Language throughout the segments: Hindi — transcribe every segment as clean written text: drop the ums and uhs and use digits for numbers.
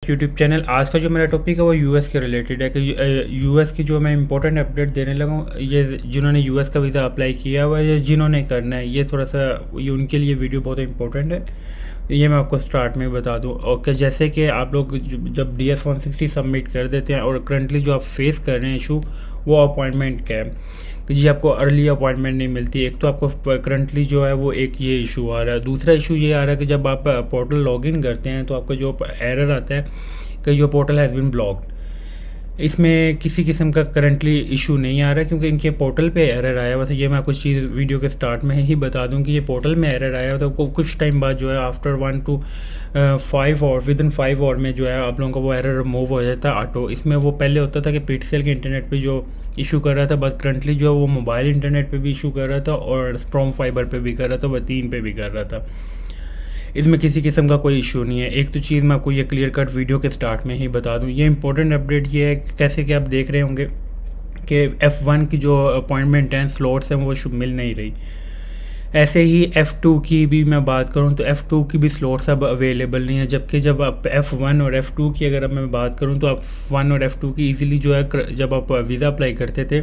Take YouTube channel. आज का जो मेरा टॉपिक है वो यूएस के रिलेटेड है कि यूएस की जो मैं इंपॉर्टेंट अपडेट देने लगा हूँ, ये जिन्होंने यूएस का वीज़ा अप्लाई किया हुआ है या जिन्होंने करना है, ये थोड़ा सा ये उनके लिए वीडियो बहुत इंपॉर्टेंट है। ये मैं आपको स्टार्ट में बता दूँ। ओके, जैसे कि आप लोग जब DS-160 सबमिट कर देते हैं और करंटली जो आप फेस कर रहे हैं इशू, वो अपॉइंटमेंट का है कि जी आपको अर्ली अपॉइंटमेंट नहीं मिलती। एक तो आपको करंटली जो है वो एक ये इशू आ रहा है। दूसरा इशू ये आ रहा है कि जब आप पोर्टल लॉगिन करते हैं तो आपका जो एरर आता है कि your portal has been blocked. इसमें किसी किस्म का करंटली इशू नहीं आ रहा है क्योंकि इनके पोर्टल पे एरर आया हुआ था। ये मैं आपको चीज़ वीडियो के स्टार्ट में ही बता दूं कि ये पोर्टल में एरर आया हुआ था। कुछ टाइम बाद जो है आफ्टर 1 to 5 और विद इन 5 और में जो है आप लोगों का वो एरर रिमूव हो जाता है ऑटो। इसमें वो पहले होता था कि पिक्सेल के इंटरनेट पे जो इशू कर रहा था, बस करंटली जो है वो मोबाइल इंटरनेट पे भी इशू कर रहा था और स्ट्रॉन्ग फाइबर पे भी कर रहा था, वह 3 पे भी कर रहा था। इसमें किसी किस्म का कोई इशू नहीं है। एक तो चीज़ मैं आपको ये क्लियर कट वीडियो के स्टार्ट में ही बता दूं। ये इंपॉर्टेंट अपडेट ये है कैसे कि आप देख रहे होंगे कि F1 की जो अपॉइंटमेंट हैं, स्लॉट्स हैं, वो मिल नहीं रही। ऐसे ही F2 की भी मैं बात करूं तो F2 की भी स्लॉट्स अब अवेलेबल नहीं है। जबकि जब आप F1 और F2 की अगर मैं बात करूं तो आप F1 और F2 की ईजिली जो है जब आप वीज़ा अप्लाई करते थे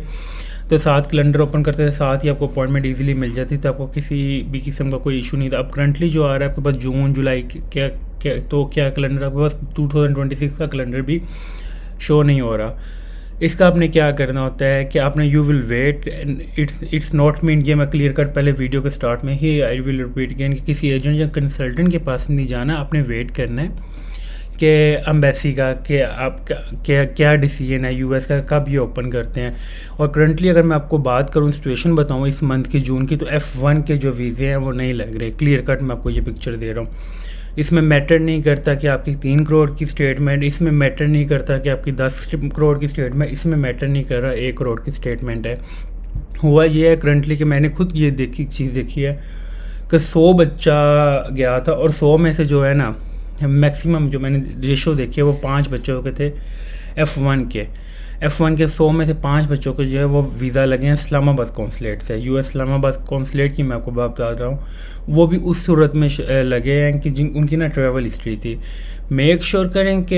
तो 7 कैलेंडर ओपन करते थे, 7 ही आपको अपॉइंटमेंट ईजिली मिल जाती थी। आपको किसी भी किस्म का कोई इशू नहीं था। अब करंटली जो आ रहा है आपके पास जून जुलाई क्या क्या तो क्या कैलेंडर आपके पास 2026 का कैलेंडर भी शो नहीं हो रहा। इसका आपने क्या करना होता है कि आपने you will wait. It's not mean, ये मैं क्लियर कट पहले वीडियो के स्टार्ट में ही आई विल रिपीट अगेन कि किसी एजेंट या कंसल्टेंट के पास नहीं जाना, आपने वेट करना है कि एम्बेसी का कि आप क्या डिसीजन है यूएस का, कब ये ओपन करते हैं। और करंटली अगर मैं आपको बात करूँ, सिचुएशन बताऊँ इस मंथ की जून की, तो F1 के जो वीज़े हैं वो नहीं लग रहे। क्लियर कट मैं आपको ये पिक्चर दे रहा हूँ। इसमें मैटर नहीं करता कि आपकी 3 करोड़ की स्टेटमेंट, इसमें मैटर नहीं करता कि आपकी 10 करोड़ की स्टेटमेंट, इसमें मैटर नहीं कर रहा 1 करोड़ की स्टेटमेंट है। हुआ ये है करंटली कि मैंने खुद ये चीज़ देखी है कि 100 बच्चा गया था और 100 में से जो है ना मैक्सिमम जो मैंने रेशो देखी है वो 5 बच्चों के थे F1 के। F1 के 100 में से 5 बच्चों को जो है वो वीज़ा लगे हैं इस्लामाबाद कौंसलेट से। US इस्लामाबाद कौंसलेट की मैं आपको बात बता रहा हूँ, वो भी उस सूरत में लगे हैं कि उनकी ना ट्रैवल हिस्ट्री थी। मेक श्योर करें कि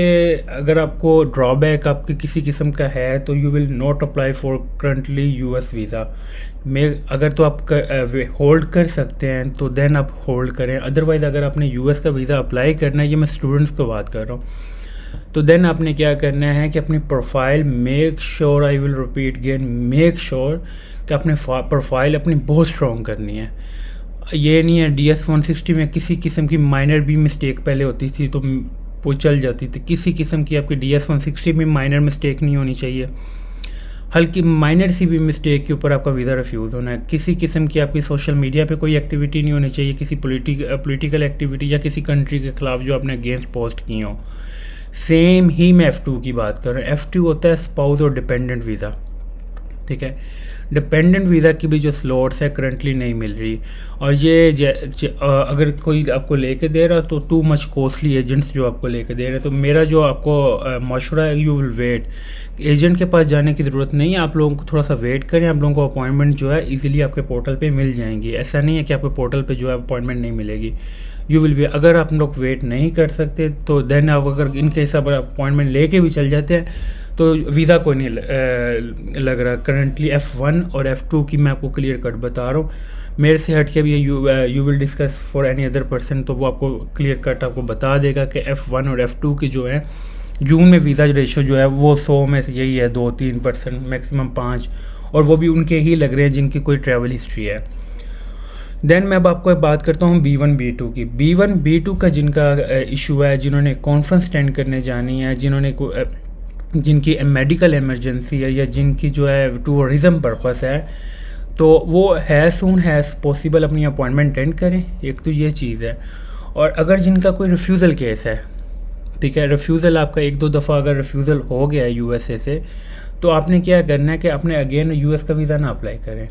अगर आपको ड्रॉबैक आपकी किसी किस्म का है तो you will not apply for currently US visa में। अगर तो आप होल्ड कर सकते हैं तो देन आप होल्ड करें। अदरवाइज़ अगर आपने US का वीज़ा अप्लाई करना है, ये मैं स्टूडेंट्स को बात कर रहा हूँ, तो देन आपने क्या करना है कि अपनी profile make sure, I will repeat again, make sure कि अपने प्रोफाइल अपनी बहुत स्ट्रॉन्ग करनी है। ये नहीं है DS-160 में किसी किस्म की माइनर भी मिस्टेक पहले होती थी तो वो चल जाती थी। किसी किस्म की आपकी DS-160 में माइनर मिस्टेक नहीं होनी चाहिए। हल्की माइनर सी भी मिस्टेक के ऊपर आपका वीज़ा रिफ्यूज़ होना है। किसी किस्म की आपकी सोशल मीडिया पे कोई एक्टिविटी नहीं होनी चाहिए, किसी पॉलिटिकल एक्टिविटी या किसी कंट्री के ख़िलाफ़ जो आपने अगेंस्ट पोस्ट की हो। सेम ही मैं F2 की बात कर रहा हूँ। F2 होता है स्पाउस और डिपेंडेंट वीज़ा, ठीक है। डिपेंडेंट वीज़ा की भी जो स्लॉट्स है करंटली नहीं मिल रही। और ये अगर कोई आपको लेके दे रहा तो टू मच कॉस्टली एजेंट्स जो आपको लेके दे रहे हैं। तो मेरा जो आपको मशवरा है, यू विल वेट। एजेंट के पास जाने की ज़रूरत नहीं है, आप लोगों को थोड़ा सा वेट करें। आप लोगों को अपॉइंटमेंट जो है इजीली आपके पोर्टल पे मिल जाएंगी। ऐसा नहीं है कि आपके पोर्टल पे जो है अपॉइंटमेंट नहीं मिलेगी। यू विल बी, अगर आप लोग वेट नहीं कर सकते तो देन आप अगर इनके हिसाब अपॉइंटमेंट लेके भी चल जाते हैं तो वीज़ा कोई नहीं लग रहा। करंटली F1 और F2 की मैं आपको क्लियर कट बता रहा हूँ। मेरे से हट के भी you will discuss for any other person, तो वो आपको क्लियर कट आपको बता देगा कि F1 और F2 की जो है जून में वीज़ा रेशो जो है वो 100 में से यही है 2-3% मैक्सिमम 5, और वो भी उनके ही लग रहे हैं जिनकी कोई ट्रैवल हिस्ट्री है। देन मैं अब आपको बात करता हूँ B1 B2 की। B1 B2 का जिनका इशू है, जिन्होंने कॉन्फ्रेंस अटेंड करने जानी है, जिनकी मेडिकल इमरजेंसी है या जिनकी जो है टूरिज़म पर्पस है, तो वो है सून हैज़ पॉसिबल अपनी अपॉइंटमेंट अटेंड करें। एक तो ये चीज़ है। और अगर जिनका कोई रिफ्यूज़ल केस है, ठीक है, रिफ्यूज़ल आपका 1-2 दफ़ा अगर रिफ्यूज़ल हो गया है USA से, तो आपने क्या करना है कि आपने अगेन US का वीज़ा ना अप्लाई करें।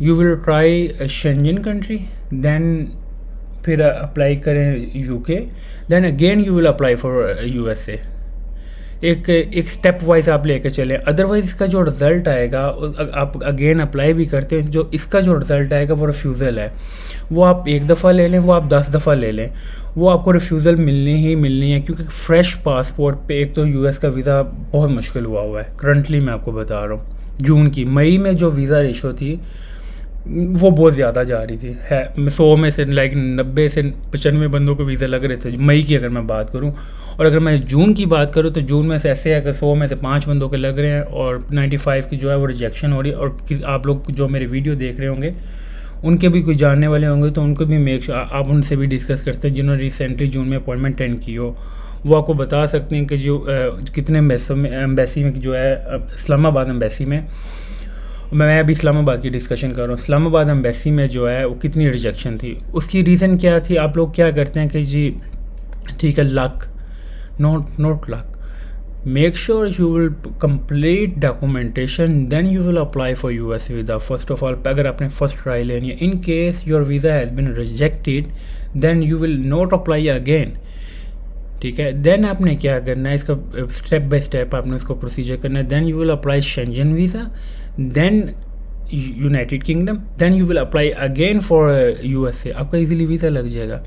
You will try Schengen country, then फिर अप्लाई करें UK, then again you will apply for USA। एक स्टेप वाइज आप लेके चलें। अदरवाइज़ इसका जो रिज़ल्ट आएगा, आप अगेन अप्लाई भी करते हैं, जो इसका जो रिज़ल्ट आएगा वो रिफ्यूज़ल है। वो आप एक दफ़ा ले लें, वो आप 10 दफ़ा ले लें, वो आपको रिफ्यूज़ल मिलनी ही मिलनी है। क्योंकि फ्रेश पासपोर्ट पे एक तो यूएस का वीज़ा बहुत मुश्किल हुआ है करंटली, मैं आपको बता रहा हूँ। जून की मई में जो वीज़ा रेशो थी वो बहुत ज़्यादा जा रही थी, है 100 में से लाइक 90 से 95 बंदों को वीज़ा लग रहे थे मई की अगर मैं बात करूं। और अगर मैं जून की बात करूं तो जून में से ऐसे है कि 100 में से 5 बंदों के लग रहे हैं और 95 की जो है वो रिजेक्शन हो रही है। और आप लोग जो मेरे वीडियो देख रहे होंगे उनके भी कोई जानने वाले होंगे तो उनको भी मेक श्योर आप उनसे भी डिस्कस करते हैं जिन्होंने रिसेंटली जून में अपॉइंटमेंट अटेंड की हो। वो आपको बता सकते हैं कि जो कितने एम्बेसी में जो है इस्लामाबाद एम्बेसी में, मैं अभी इस्लामाबाद की डिस्कशन कर रहा हूँ, इस्लामाबाद एम्बेसी में जो है वो कितनी रिजेक्शन थी। उसकी रीज़न क्या थी, आप लोग क्या करते हैं कि जी ठीक है luck, not luck, make sure you will complete documentation then you will apply for US visa. First of all अगर आपने फर्स्ट ट्राई लेनी है, in case your visa has been rejected then you will not apply again, ठीक है। देन आपने क्या करना है, इसका स्टेप बाय स्टेप आपने इसको प्रोसीजर करना है। Then you will apply Schengen visa, then United Kingdom, then you will apply again for USA, आपका इजीली वीज़ा लग जाएगा।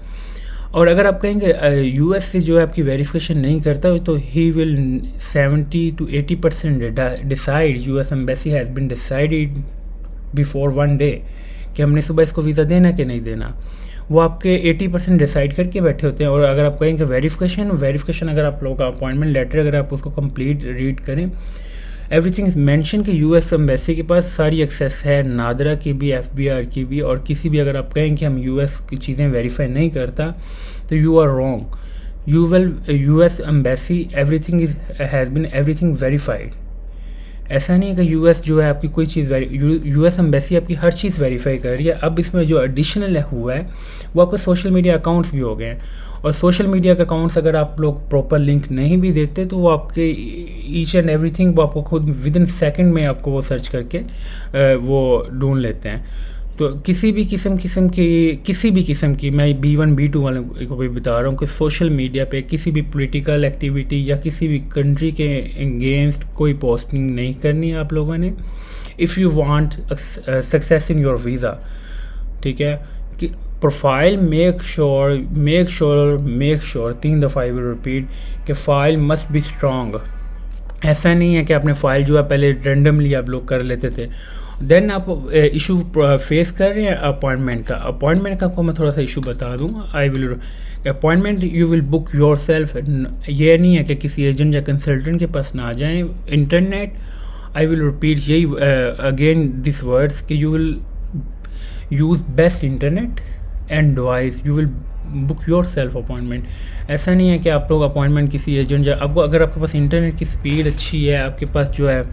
और अगर आप कहेंगे यूएस से जो है आपकी वेरिफिकेशन नहीं करता तो he will 70 to 80% decide, US embassy has been decided before 1 day कि हमने सुबह इसको वीज़ा देना कि नहीं देना। वो आपके 80% डिसाइड करके बैठे होते हैं। और अगर आप कहेंगे वेरिफिकेशन अगर आप लोगों का अपॉइंटमेंट लेटर अगर आप उसको कंप्लीट रीड करें, एवरीथिंग इज मेंशन कि यूएस एम्बेसी के पास सारी एक्सेस है, नादरा की भी, एफबीआर की भी, और किसी भी अगर आप कहें कि हम यूएस की चीज़ें वेरीफाई नहीं करता तो you are wrong. US embassy everything is has been everything verified. ऐसा नहीं है कि यूएस जो है आपकी कोई चीज़ यूएस एम्बेसी आपकी हर चीज़ वेरीफाई कर रही है। अब इसमें जो एडिशनल हुआ है वो आपके सोशल मीडिया अकाउंट्स भी हो गए हैं। और सोशल मीडिया के अकाउंट्स अगर आप लोग प्रॉपर लिंक नहीं भी देखते तो वो आपके ईच एंड एवरीथिंग वो आपको खुद विद इन सेकेंड में आपको वो सर्च करके वो ढूंढ लेते हैं। तो किसी भी किस्म की मैं B1 B2 वाले को भी बता रहा हूँ कि सोशल मीडिया पे किसी भी पॉलिटिकल एक्टिविटी या किसी भी कंट्री के अगेंस्ट कोई पोस्टिंग नहीं करनी है आप लोगों ने, if you want success in your visa, ठीक है। कि प्रोफाइल मेक श्योर 3 दफ़ा आई विल रिपीट कि फ़ाइल मस्ट बी स्ट्रॉन्ग। ऐसा नहीं है कि आपने फ़ाइल जो है पहले रेंडमली आप लोग कर लेते थे। देन आप इशू फेस कर रहे हैं अपॉइंटमेंट का आपको मैं थोड़ा सा इशू बता दूँ। I will appointment you will book your self. ये नहीं है कि किसी एजेंट या कंसल्टेंट के पास ना जाएं। इंटरनेट, आई विल रिपीट यही अगेन दिस वर्ड्स कि you will use best internet and device, you will book your self appointment. ऐसा नहीं है कि आप लोग अपॉइंटमेंट किसी एजेंट या आपको, अगर आपके पास इंटरनेट की स्पीड अच्छी है, आपके पास जो है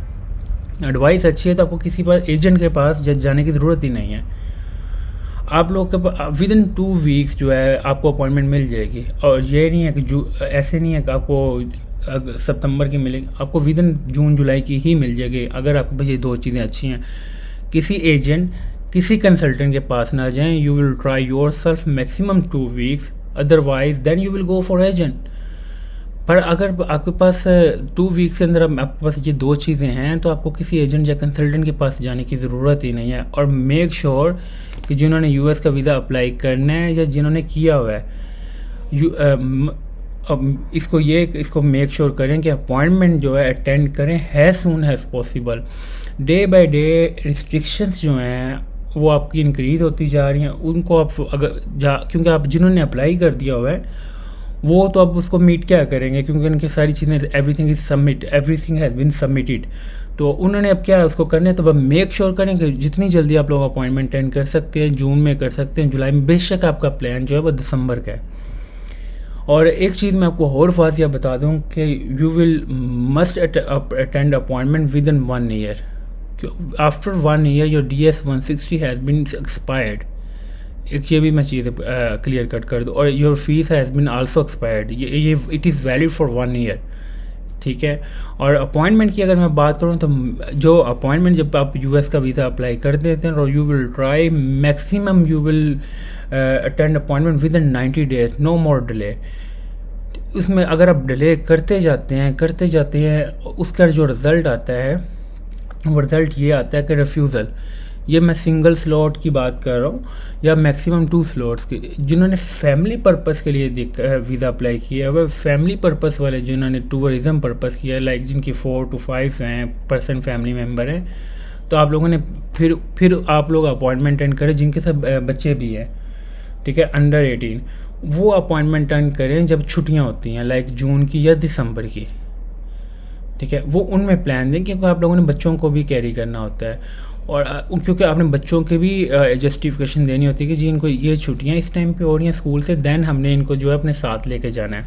एडवाइस अच्छी है, तो आपको किसी पास एजेंट के पास जाने की ज़रूरत ही नहीं है। आप लोग के विद इन 2 वीक्स जो है आपको अपॉइंटमेंट मिल जाएगी। और ये नहीं है कि ऐसे नहीं है कि आपको सितंबर की मिलेगी, आपको विद इन जून जुलाई की ही मिल जाएगी अगर आपके पास ये 2 चीज़ें अच्छी हैं। किसी एजेंट, किसी कंसल्टेंट के पास ना जाएं। You will try yourself maximum 2 weeks, otherwise then you will go for agent. पर अगर आपके पास 2 वीक्स के अंदर आपके पास ये 2 चीज़ें हैं तो आपको किसी एजेंट या कंसल्टेंट के पास जाने की ज़रूरत ही नहीं है। और मेक श्योर कि जिन्होंने यूएस का वीज़ा अप्लाई करना है या जिन्होंने किया हुआ है, इसको मेक श्योर करें कि अपॉइंटमेंट जो है अटेंड करें has soon has possible. Day by day restrictions जो हैं वो आपकी इंक्रीज़ होती जा रही हैं। उनको आप क्योंकि आप जिन्होंने अप्लाई कर दिया हुआ है वो तो अब उसको मीट क्या करेंगे, क्योंकि उनकी सारी चीज़ें एवरीथिंग हैज़ बीन सबमिटेड। तो उन्होंने अब क्या है उसको करने, तो अब मेक श्योर करें कि जितनी जल्दी आप लोग अपॉइंटमेंट अटेंड कर सकते हैं, जून में कर सकते हैं, जुलाई में, बेशक आपका प्लान जो है वो दिसंबर का है। और एक चीज़ मैं आपको और वाज़िया बता दूं कि you will must attend appointment within 1 year. After 1 year your DS-160 has been expired. एक ये भी मैं चीज़ क्लियर कट कर दूँ। और your fees has been also expired. ये it is valid for 1 year, ठीक है। और अपॉइंटमेंट की अगर मैं बात करूँ तो जो अपॉइंटमेंट जब आप यूएस का वीज़ा अप्लाई कर देते हैं और you will try maximum you will attend appointment within 90 days, no more delay. उसमें अगर आप डिले करते जाते हैं, उसका जो रिज़ल्ट आता है वो रिज़ल्ट ये आता है कि रिफ्यूज़ल। ये मैं सिंगल स्लॉट की बात कर रहा हूँ या मैक्सिमम 2 स्लॉट्स की। जिन्होंने फैमिली पर्पस के लिए वीज़ा अप्लाई किया है, वह फैमिली पर्पस वाले जिन्होंने टूरिज़म पर्पस किया है, लाइक जिनकी 4 to 5 हैं पर्सन फैमिली मेम्बर हैं, तो आप लोगों ने फिर आप लोग अपॉइंटमेंट अटेंड करें जिनके साथ बच्चे भी हैं, ठीक है, अंडर 18। वो अपॉइंटमेंट अटेंड करें जब छुट्टियाँ होती हैं, लाइक जून की या दिसंबर की, ठीक है। वो उनमें प्लान दें क्योंकि आप लोगों ने बच्चों को भी कैरी करना होता है, और क्योंकि आपने बच्चों के भी जस्टिफिकेशन देनी होती है कि जी इनको ये छुट्टियां इस टाइम पे हो रही हैं स्कूल से, देन हमने इनको जो है अपने साथ लेके जाना है।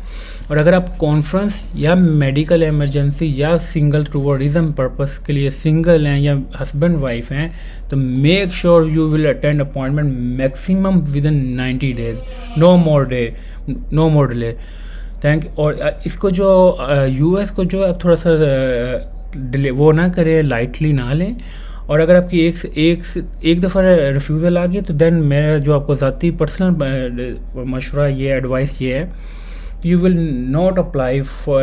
और अगर आप कॉन्फ्रेंस या मेडिकल इमरजेंसी या सिंगल टूरिज्म पर्पस के लिए सिंगल हैं या हस्बैंड वाइफ हैं, तो make sure you will attend appointment maximum within 90 days, no more delay. और इसको जो यूएस को जो आप थोड़ा सा डिले वो ना करें, लाइटली ना लें। और अगर आपकी एक दफ़ा रिफ्यूज़ल आ गई तो देन मेरा जो आपको ज़ाती पर्सनल मशवरा ये एडवाइस ये है, you will not apply for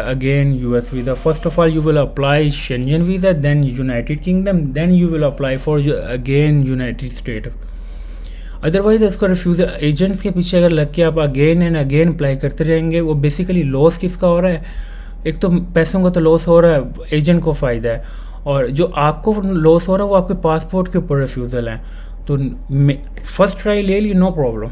again US visa. First of all you will apply Schengen visa, then United Kingdom, then you will apply for again United States. Otherwise इसको रिफ्यूज़ल एजेंट्स के पीछे अगर लग के आप अगेन एंड अगेन अप्लाई करते रहेंगे, वो बेसिकली लॉस किसका हो रहा है? एक तो पैसों का तो लॉस हो रहा है, एजेंट को फ़ायदा है, और जो आपको लॉस हो रहा है वो आपके पासपोर्ट के ऊपर रिफ्यूज़ल है। तो फर्स्ट ट्राई ले ली, नो प्रॉब्लम।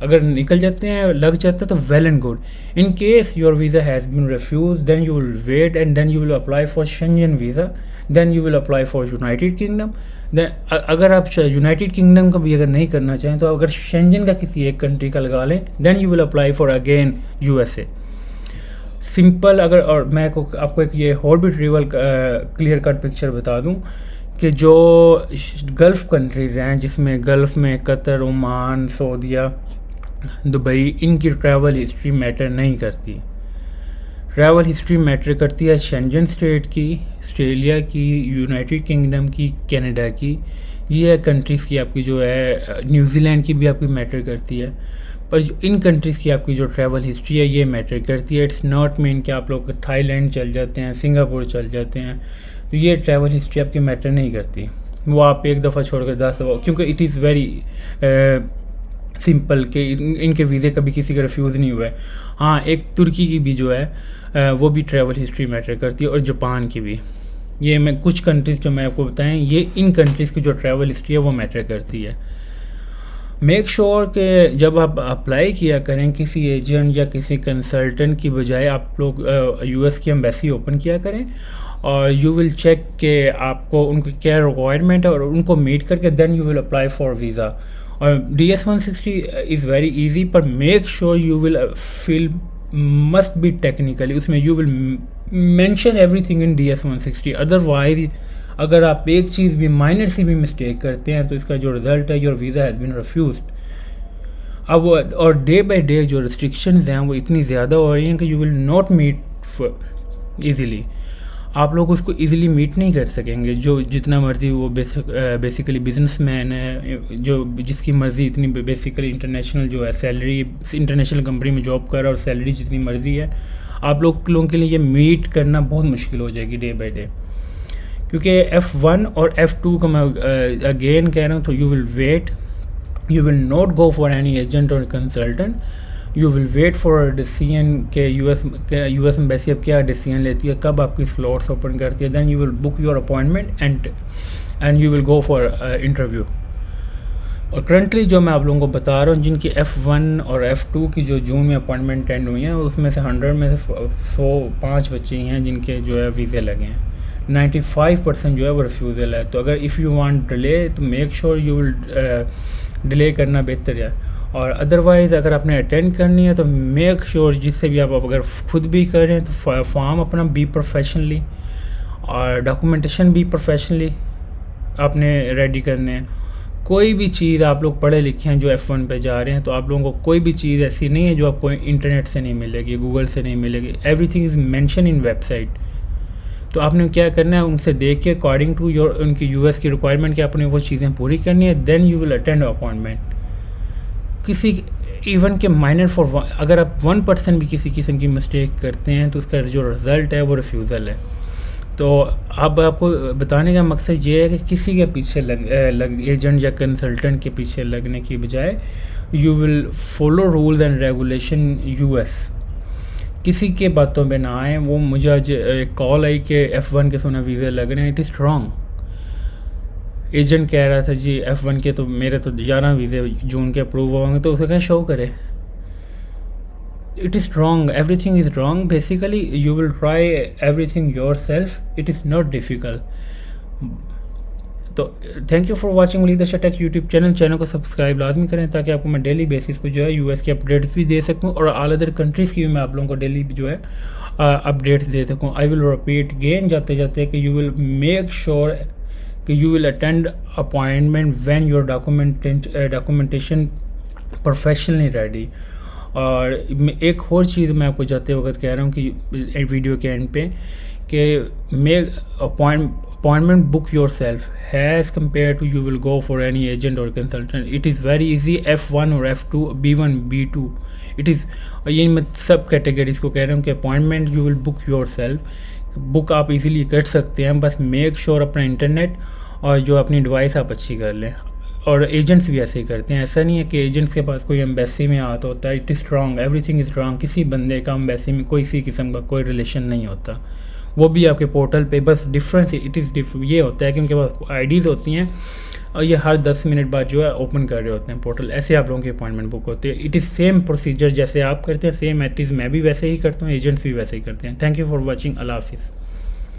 अगर निकल जाते हैं, लग जाता है तो well and good. In case your visa has been refuse, then you will wait and then you will apply for Schengen visa, then you will apply for United Kingdom. Then अगर आप यूनाइटेड किंगडम का भी अगर नहीं करना चाहें तो अगर शेंजन का किसी एक कंट्री का लगा लें, then you will apply for again USA. Simple. अगर और मैं आपको एक ये और भी ट्रिवल क्लियर कट पिक्चर बता दूं कि जो गल्फ़ कंट्रीज़ हैं, जिसमें गल्फ़ में कतर, ओमान, सऊदीया, दुबई, इनकी ट्रैवल हिस्ट्री मैटर नहीं करती। ट्रैवल हिस्ट्री मैटर करती है शेंजन स्टेट की, ऑस्ट्रेलिया की, यूनाइटेड किंगडम की, कनाडा की। ये कंट्रीज़ की आपकी जो है, न्यूजीलैंड की भी आपकी मैटर करती है। पर जो इन कंट्रीज़ की आपकी जो ट्रैवल हिस्ट्री है ये मैटर करती है। इट्स नॉट मीन कि आप लोग थाईलैंड चल जाते हैं, सिंगापुर चल जाते हैं, तो ये ट्रैवल हिस्ट्री आपकी मैटर नहीं करती। वो आप एक दफ़ा छोड़कर 10 दफ़ा, क्योंकि इट इज़ वेरी सिंपल कि इनके वीज़े कभी किसी का रिफ्यूज़ नहीं हुआ है। हाँ, एक तुर्की की भी जो है वो भी ट्रैवल हिस्ट्री मैटर करती है, और जापान की भी। ये मैं कुछ कंट्रीज़ जो मैं आपको बताएं, ये इन कंट्रीज़ की जो ट्रैवल हिस्ट्री है वो मैटर करती है। मेक श्योर कि जब आप अप्लाई किया करें किसी एजेंट या किसी कंसल्टेंट की बजाय आप लोग यूएस की एम्बेसी ओपन किया करें, और यू विल चेक कि आपको उनकी क्या रिक्वायरमेंट है, और उनको मीट करके then you will apply for visa. और DS-160 इज़ वेरी इजी, पर make sure you will feel must be technically, उसमें you will mention everything in DS-160। Otherwise अगर आप एक चीज़ भी माइनर सी भी मिस्टेक करते हैं तो इसका जो रिज़ल्ट है, your visa has been refused. अब और डे बाय डे जो रिस्ट्रिक्शंस हैं वो इतनी ज़्यादा हो रही हैं कि you will not meet easily. आप लोग उसको इजीली मीट नहीं कर सकेंगे। जो जितना मर्ज़ी वो बेसिकली बिजनेसमैन है, जो जिसकी मर्ज़ी इतनी बेसिकली इंटरनेशनल जो है सैलरी, इंटरनेशनल कंपनी में जॉब कर रहा है और सैलरी जितनी मर्ज़ी है, आप लोगों के लिए ये मीट करना बहुत मुश्किल हो जाएगी डे बाय डे। क्योंकि F1 और F2 का मैं अगेन कह रहा हूँ, तो you will wait, you will not go for any agent और consultant, you will wait for decision के यूएस एम्बेसी अब क्या डिसीजन लेती है, कब आपकी स्लॉट्स ओपन करती है, then you will book your appointment and you will go for interview. और करंटली जो मैं आप लोगों को बता रहा हूँ, जिनकी F1 और F2 की जो जून में अपॉइंटमेंट अटेंड हुई हैं, उसमें से 100 में से 105 बच्चे हैं जिनके जो है वीज़े लगे हैं। 95% जो है वो रिफ्यूज़ल है। तो अगर इफ़ यू वांट डिले तो make sure you will delay करना बेहतर है। और अदरवाइज़ अगर आपने अटेंड करनी है तो मेक श्योर जिससे भी आप अगर खुद भी कर रहे हैं तो फॉर्म अपना बी प्रोफेशनली, और डॉक्यूमेंटेशन भी प्रोफेशनली आपने रेडी करने हैं। कोई भी चीज़ आप लोग पढ़े लिखे हैं जो F1 पे जा रहे हैं, तो आप लोगों को कोई भी चीज़ ऐसी नहीं है जो आपको इंटरनेट से नहीं मिलेगी, गूगल से नहीं मिलेगी। Everything is mention in website. तो आपने क्या करना है, उनसे देख के अकॉर्डिंग टू योर उनकी यूएस की रिक्वायरमेंट कि आपने वो चीज़ें पूरी करनी है, then you will attend appointment. किसी इवन के माइनर फॉर अगर आप 1% भी किसी किस्म की मिस्टेक करते हैं तो उसका जो रिज़ल्ट है वो रिफ्यूज़ल है। तो अब आपको बताने का मकसद ये है कि किसी के पीछे एजेंट या कंसल्टेंट के पीछे लगने की बजाय you will follow rules and regulation US. किसी के बातों पे ना आए। वो मुझे आज एक कॉल आई कि F1 के सोना वीज़े लग रहे हैं, इट इज़ रॉन्ग। एजेंट कह रहा था जी F1 के तो मेरे तो 11 वीज़े जून के अप्रूव होंगे, तो उसे क्या शो करे। It is wrong, everything is wrong. Basically you will try everything yourself, it is not difficult. तो thank you for watching Waleed Arshad tech YouTube channel को सब्सक्राइब लाजमी करें ताकि आपको मैं डेली बेसिस पे जो है यूएस के अपडेट्स भी दे सकूं और ऑल अदर कंट्रीज़ की भी मैं आप लोगों को डेली जो है अपडेट्स दे सकूं। आई विल रिपीट गेन जाते जाते कि यू विल मेक श्योर कि you will attend appointment when your documentation professionally ready. और एक और चीज़ मैं आपको जाते वक्त कह रहा हूँ कि वीडियो के एंड पे कि make appointment book yourself has compare to you will go for any agent और consultant. It is very easy. F1 और F2 B1 B2 it is, ये मैं सब कैटेगरीज को कह रहा हूँ कि appointment you will book your self. Book आप इजीली कर सकते हैं, बस मेक श्योर अपना इंटरनेट और जो अपनी डिवाइस आप अच्छी कर लें। और एजेंट्स भी ऐसे ही करते हैं। ऐसा नहीं है कि एजेंट्स के पास कोई एम्बेसी में आता होता है। It is wrong, everything is wrong. किसी बंदे का एम्बेसी में कोई सी किस्म का कोई रिलेशन नहीं होता। वो भी आपके पोर्टल पे बस डिफरेंस इट इज़ ये होता है कि उनके पास आईडीज़ होती हैं और ये हर 10 मिनट बाद जो है ओपन कर रहे होते हैं पोर्टल। ऐसे आप लोगों की अपॉइंटमेंट बुक होती है। इट इज़ सेम प्रोसीजर जैसे आप करते हैं, सेम एट इज़ मैं भी वैसे ही करता हूँ, एजेंट्स भी वैसे ही करते हैं। Thank you for watching. अल्लाह हाफिज़।